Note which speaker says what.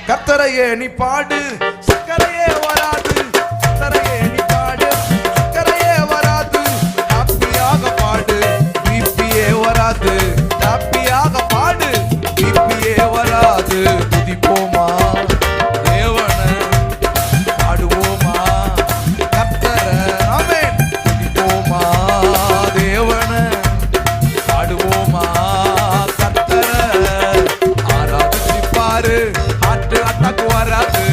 Speaker 1: கர்த்தரையே நீ பாடு, சக்கரையே வராது. கர்த்தரையே நீ பாடு, சக்கரையே வராது. ஹாப்பியாக பாடு, பிபியே வராது. ஹாப்பியாக பாடு, பிபியே வராது. துதிப்போமா தேவனை, பாடுவோமா கர்த்தரை. ஆமென். துதிப்போமா தேவனை, பாடுவோமா கர்த்தரை. ஆராதிப்பாரு, ஹார்ட் அட்டாக் வராது.